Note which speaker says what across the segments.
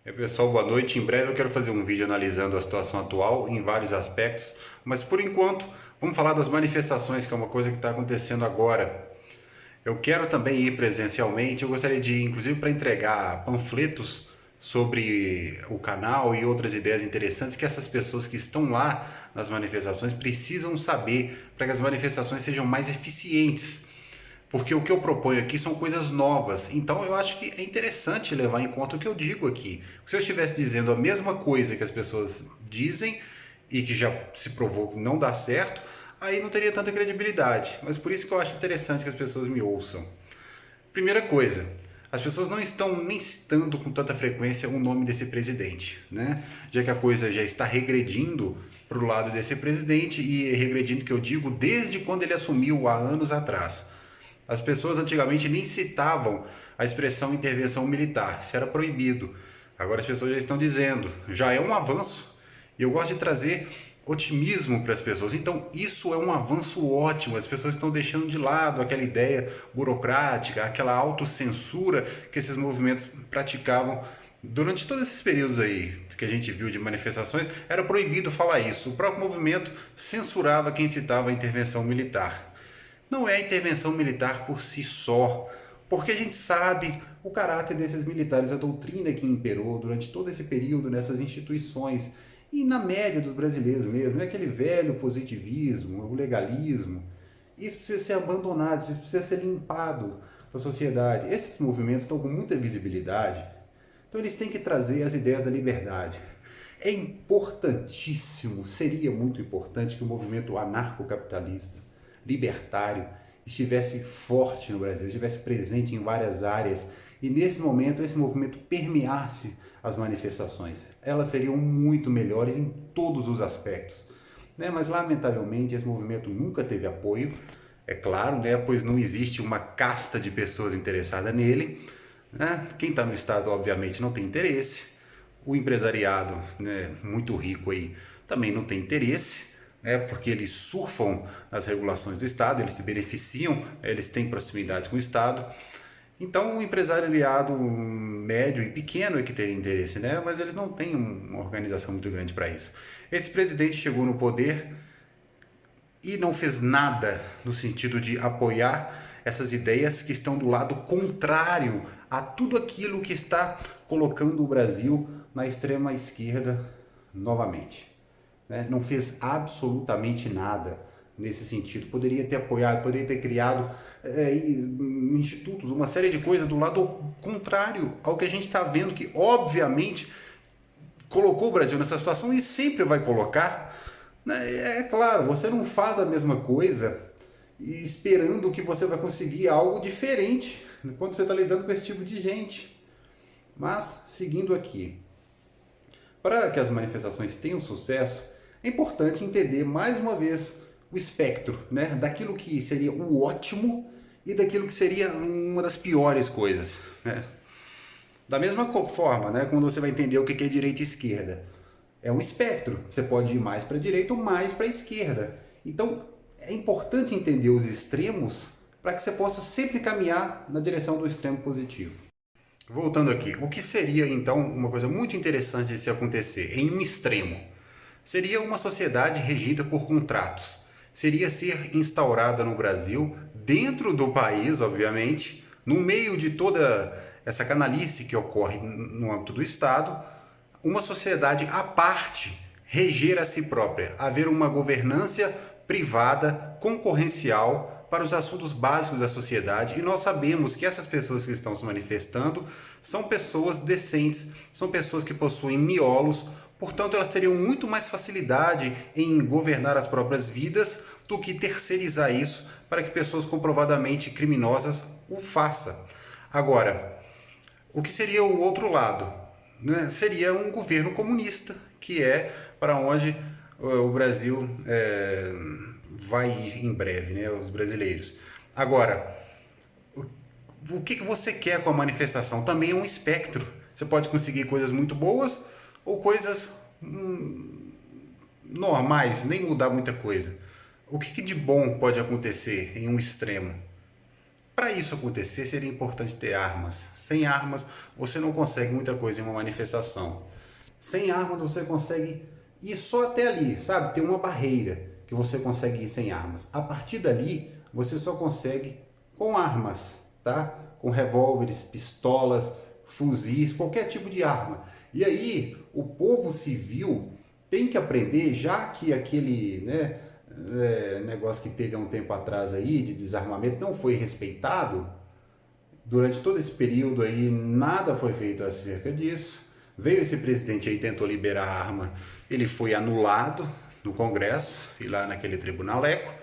Speaker 1: E aí, pessoal, boa noite. Em breve eu quero fazer um vídeo analisando a situação atual em vários aspectos, mas por enquanto vamos falar das manifestações, que é uma coisa que está acontecendo agora. Eu quero também ir presencialmente, eu gostaria de ir inclusive para entregar panfletos sobre o canal e outras ideias interessantes que essas pessoas que estão lá nas manifestações precisam saber para que as manifestações sejam mais eficientes. Porque o que eu proponho aqui são coisas novas. Então eu acho que é interessante levar em conta o que eu digo aqui. Se eu estivesse dizendo a mesma coisa que as pessoas dizem e que já se provou que não dá certo, aí não teria tanta credibilidade. Mas por isso que eu acho interessante que as pessoas me ouçam. Primeira coisa, as pessoas não estão nem citando com tanta frequência o nome desse presidente, né? Já que a coisa já está regredindo para o lado desse presidente, e regredindo que eu digo desde quando ele assumiu há anos atrás. As pessoas antigamente nem citavam a expressão intervenção militar, isso era proibido. Agora as pessoas já estão dizendo, já é um avanço. E eu gosto de trazer otimismo para as pessoas. Então, isso é um avanço ótimo. As pessoas estão deixando de lado aquela ideia burocrática, aquela autocensura que esses movimentos praticavam durante todos esses períodos aí que a gente viu de manifestações. Era proibido falar isso. O próprio movimento censurava quem citava a intervenção militar. Não é a intervenção militar por si só, porque a gente sabe o caráter desses militares, a doutrina que imperou durante todo esse período nessas instituições e na média dos brasileiros mesmo, é aquele velho positivismo, o legalismo. Isso precisa ser abandonado, isso precisa ser limpado da sociedade. Esses movimentos estão com muita visibilidade, então eles têm que trazer as ideias da liberdade. É importantíssimo, seria muito importante que o movimento anarcocapitalista, libertário, estivesse forte no Brasil, estivesse presente em várias áreas e nesse momento esse movimento permeasse as manifestações. Elas seriam muito melhores em todos os aspectos, né? Mas lamentavelmente esse movimento nunca teve apoio, é claro, né? Pois não existe uma casta de pessoas interessadas nele, né? Quem está no Estado obviamente não tem interesse, o empresariado, né, muito rico aí também não tem interesse, né, porque eles surfam nas regulações do Estado, eles se beneficiam, eles têm proximidade com o Estado. Então, o empresariado médio e pequeno é que teria interesse, né? Mas eles não têm uma organização muito grande para isso. Esse presidente chegou no poder e não fez nada no sentido de apoiar essas ideias que estão do lado contrário a tudo aquilo que está colocando o Brasil na extrema esquerda novamente, né? Não fez absolutamente nada nesse sentido. Poderia ter apoiado, poderia ter criado institutos, uma série de coisas do lado contrário ao que a gente está vendo, que obviamente colocou o Brasil nessa situação e sempre vai colocar, né? É claro, você não faz a mesma coisa esperando que você vai conseguir algo diferente quando você está lidando com esse tipo de gente. Mas, seguindo aqui, para que as manifestações tenham sucesso, é importante entender mais uma vez o espectro, né, daquilo que seria o ótimo e daquilo que seria uma das piores coisas, né? Da mesma forma, né, quando você vai entender o que é direita e esquerda, é um espectro. Você pode ir mais para a direita ou mais para a esquerda. Então, é importante entender os extremos para que você possa sempre caminhar na direção do extremo positivo. Voltando aqui, o que seria então uma coisa muito interessante de se acontecer em um extremo? Seria uma sociedade regida por contratos. Seria ser instaurada no Brasil, dentro do país, obviamente, no meio de toda essa canalice que ocorre no âmbito do Estado, uma sociedade à parte, reger a si própria, haver uma governança privada, concorrencial para os assuntos básicos da sociedade, e nós sabemos que essas pessoas que estão se manifestando são pessoas decentes, são pessoas que possuem miolos, portanto elas teriam muito mais facilidade em governar as próprias vidas do que terceirizar isso para que pessoas comprovadamente criminosas o façam. Agora, o que seria o outro lado? Né? Seria um governo comunista, que é para onde o Brasil vai ir em breve, né? Os brasileiros. Agora, o que você quer com a manifestação? Também é um espectro. Você pode conseguir coisas muito boas ou coisas normais, nem mudar muita coisa. O que de bom pode acontecer em um extremo? Para isso acontecer, seria importante ter armas. Sem armas, você não consegue muita coisa em uma manifestação. Sem armas, você consegue ir só até ali, sabe? Tem uma barreira que você consegue ir sem armas. A partir dali, você só consegue com armas, tá? Com revólveres, pistolas, fuzis, qualquer tipo de arma. E aí, o povo civil tem que aprender, já que aquele, né, negócio que teve há um tempo atrás aí de desarmamento não foi respeitado, durante todo esse período aí nada foi feito acerca disso. Veio esse presidente aí, tentou liberar a arma, ele foi anulado no Congresso e lá naquele tribunaleco.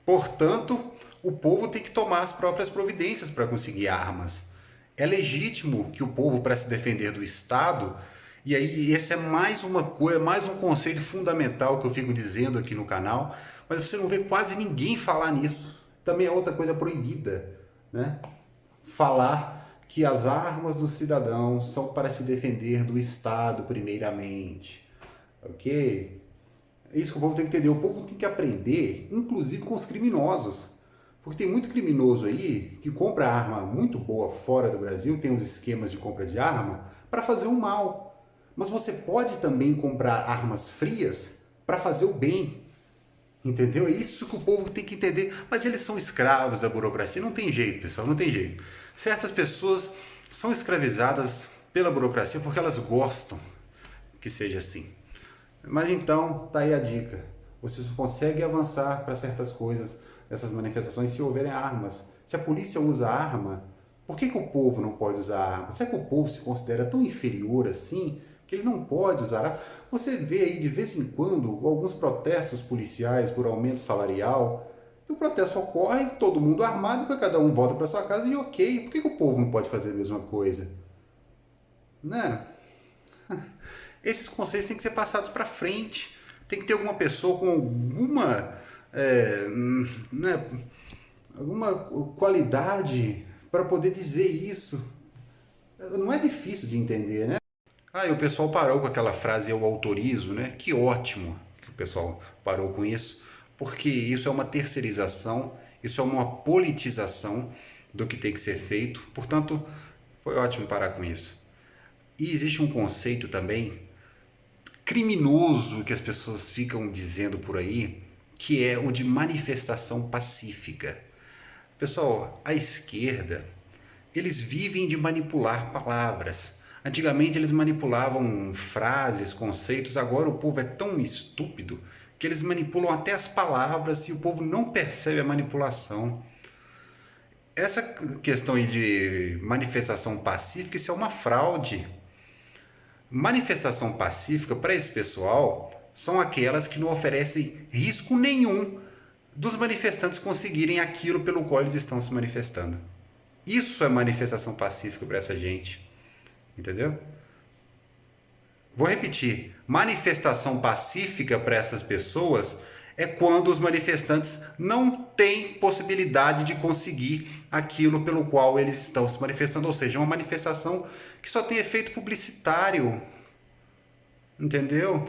Speaker 1: Portanto, o povo tem que tomar as próprias providências para conseguir armas. É legítimo que o povo, para se defender do Estado, e aí esse é mais uma coisa, mais um conceito fundamental que eu fico dizendo aqui no canal, mas você não vê quase ninguém falar nisso. Também é outra coisa proibida, né? Falar que as armas dos cidadãos são para se defender do Estado primeiramente, ok? É isso que o povo tem que entender. O povo tem que aprender, inclusive com os criminosos. Porque tem muito criminoso aí que compra arma muito boa fora do Brasil, tem uns esquemas de compra de arma para fazer o mal. Mas você pode também comprar armas frias para fazer o bem. Entendeu? É isso que o povo tem que entender. Mas eles são escravos da burocracia. Não tem jeito, pessoal, não tem jeito. Certas pessoas são escravizadas pela burocracia porque elas gostam que seja assim. Mas então, tá aí a dica. Você só consegue avançar para certas coisas, essas manifestações, se houverem armas. Se a polícia usa arma, por que o povo não pode usar arma? Será que o povo se considera tão inferior assim que ele não pode usar arma? Você vê aí de vez em quando alguns protestos policiais por aumento salarial. E o protesto ocorre, todo mundo armado, cada um volta para sua casa e ok. Por que o povo não pode fazer a mesma coisa? Né? Esses conceitos têm que ser passados para frente. Tem que ter alguma pessoa com alguma, né, alguma qualidade para poder dizer isso. Não é difícil de entender, né? Ah, e o pessoal parou com aquela frase eu autorizo, né? Que ótimo que o pessoal parou com isso, porque isso é uma terceirização, isso é uma politização do que tem que ser feito. Portanto, foi ótimo parar com isso. E existe um conceito também criminoso que as pessoas ficam dizendo por aí, que é o de manifestação pacífica. Pessoal, a esquerda, eles vivem de manipular palavras. Antigamente eles manipulavam frases, conceitos, agora o povo é tão estúpido que eles manipulam até as palavras e o povo não percebe a manipulação. Essa questão aí de manifestação pacífica, isso é uma fraude. Manifestação pacífica para esse pessoal são aquelas que não oferecem risco nenhum dos manifestantes conseguirem aquilo pelo qual eles estão se manifestando. Isso é manifestação pacífica para essa gente. Entendeu? Vou repetir. Manifestação pacífica para essas pessoas é quando os manifestantes não têm possibilidade de conseguir aquilo pelo qual eles estão se manifestando, ou seja, uma manifestação que só tem efeito publicitário. Entendeu?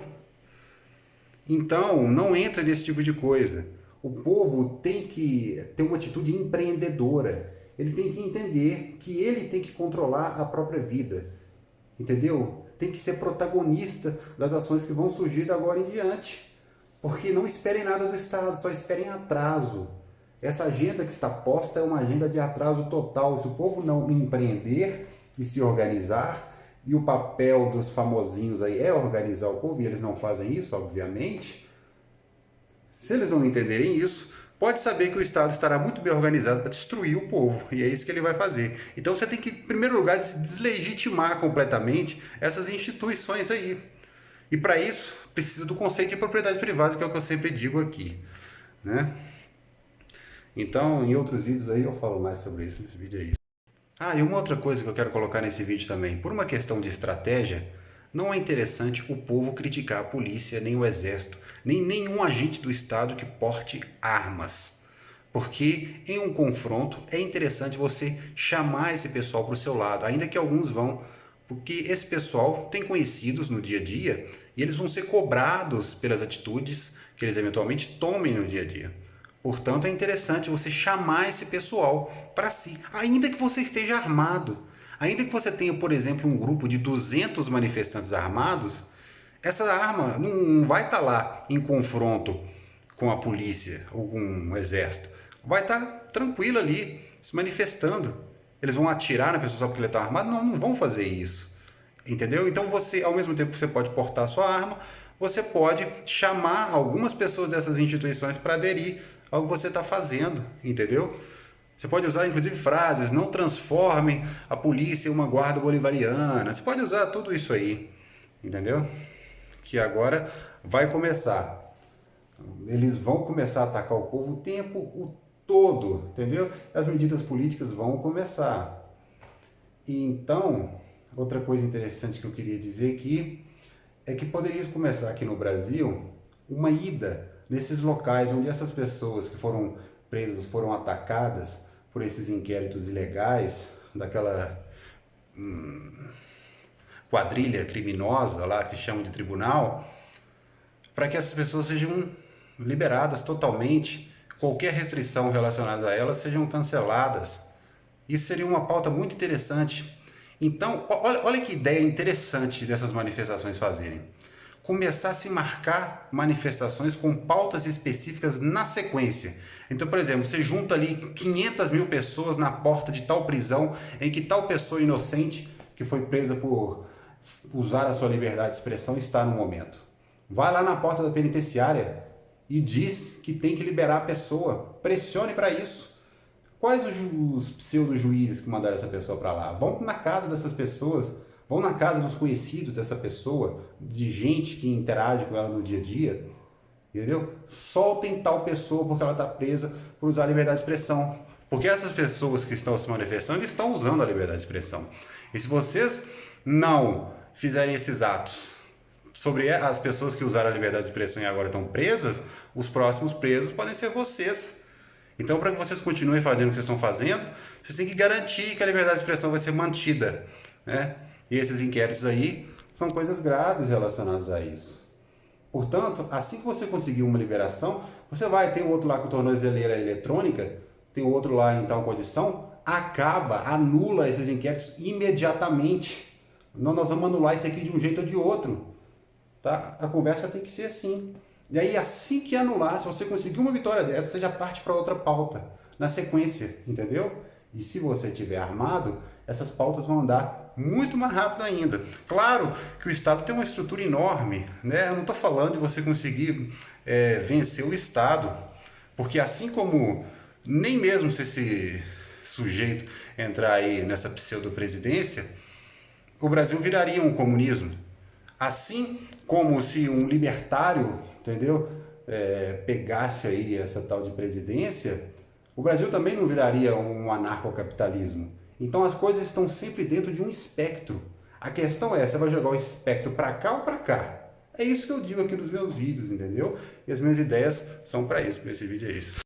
Speaker 1: Então, não entra nesse tipo de coisa. O povo tem que ter uma atitude empreendedora. Ele tem que entender que ele tem que controlar a própria vida. Entendeu? Tem que ser protagonista das ações que vão surgir de agora em diante. Porque não esperem nada do Estado, só esperem atraso. Essa agenda que está posta é uma agenda de atraso total. Se o povo não empreender e se organizar, e o papel dos famosinhos aí é organizar o povo, e eles não fazem isso, obviamente, se eles não entenderem isso, pode saber que o Estado estará muito bem organizado para destruir o povo, e é isso que ele vai fazer. Então você tem que, em primeiro lugar, deslegitimar completamente essas instituições aí. E para isso, precisa do conceito de propriedade privada, que é o que eu sempre digo aqui, né? Então, em outros vídeos aí eu falo mais sobre isso, nesse vídeo aí. Ah, e uma outra coisa que eu quero colocar nesse vídeo também. Por uma questão de estratégia, não é interessante o povo criticar a polícia, nem o exército, nem nenhum agente do Estado que porte armas. Porque em um confronto é interessante você chamar esse pessoal para o seu lado, ainda que alguns vão, porque esse pessoal tem conhecidos no dia a dia e eles vão ser cobrados pelas atitudes que eles eventualmente tomem no dia a dia. Portanto, é interessante você chamar esse pessoal para si, ainda que você esteja armado. Ainda que você tenha, por exemplo, um grupo de 200 manifestantes armados, essa arma não vai estar lá em confronto com a polícia ou com o exército. Vai estar tranquilo ali, se manifestando. Eles vão atirar na pessoa só porque ele está armado? Não, não vão fazer isso. Entendeu? Então você, ao mesmo tempo que você pode portar a sua arma, você pode chamar algumas pessoas dessas instituições para aderir ao que você está fazendo, entendeu? Você pode usar, inclusive, frases, não transformem a polícia em uma guarda bolivariana. Você pode usar tudo isso aí, entendeu? Que agora vai começar. Eles vão começar a atacar o povo o tempo todo, entendeu? As medidas políticas vão começar. E então, outra coisa interessante que eu queria dizer aqui é que poderia começar aqui no Brasil uma ida nesses locais onde essas pessoas que foram presas, foram atacadas por esses inquéritos ilegais, daquela quadrilha criminosa lá que chamam de tribunal, para que essas pessoas sejam liberadas totalmente, qualquer restrição relacionada a elas sejam canceladas. Isso seria uma pauta muito interessante. Então, olha que ideia interessante dessas manifestações fazerem. Começar a se marcar manifestações com pautas específicas na sequência. Então, por exemplo, você junta ali 500 mil pessoas na porta de tal prisão em que tal pessoa inocente que foi presa por usar a sua liberdade de expressão está no momento. Vai lá na porta da penitenciária e diz que tem que liberar a pessoa. Pressione para isso. Quais os pseudo-juízes que mandaram essa pessoa para lá? Vão na casa dessas pessoas, vão na casa dos conhecidos dessa pessoa, de gente que interage com ela no dia a dia, entendeu? Soltem tal pessoa porque ela está presa por usar a liberdade de expressão. Porque essas pessoas que estão se manifestando estão usando a liberdade de expressão. E se vocês não fizerem esses atos sobre as pessoas que usaram a liberdade de expressão e agora estão presas, os próximos presos podem ser vocês. Então, para que vocês continuem fazendo o que vocês estão fazendo, vocês têm que garantir que a liberdade de expressão vai ser mantida, né? E esses inquéritos aí são coisas graves relacionadas a isso. Portanto, assim que você conseguir uma liberação, você vai ter outro lá com tornozeleira eletrônica, tem outro lá em tal condição, acaba, anula esses inquéritos imediatamente. Não, nós vamos anular isso aqui de um jeito ou de outro. Tá? A conversa tem que ser assim. E aí, assim que anular, se você conseguir uma vitória dessa, você já parte para outra pauta, na sequência, entendeu? E se você estiver armado, essas pautas vão andar muito mais rápido ainda. Claro que o Estado tem uma estrutura enorme, né? Eu não estou falando de você conseguir vencer o Estado, porque assim como nem mesmo se esse sujeito entrar aí nessa pseudo-presidência, o Brasil viraria um comunismo. Assim como se um libertário, entendeu, pegasse aí essa tal de presidência, o Brasil também não viraria um anarcocapitalismo. Então as coisas estão sempre dentro de um espectro. A questão é, você vai jogar o espectro para cá ou para cá? É isso que eu digo aqui nos meus vídeos, entendeu? E as minhas ideias são para isso, para esse vídeo é isso.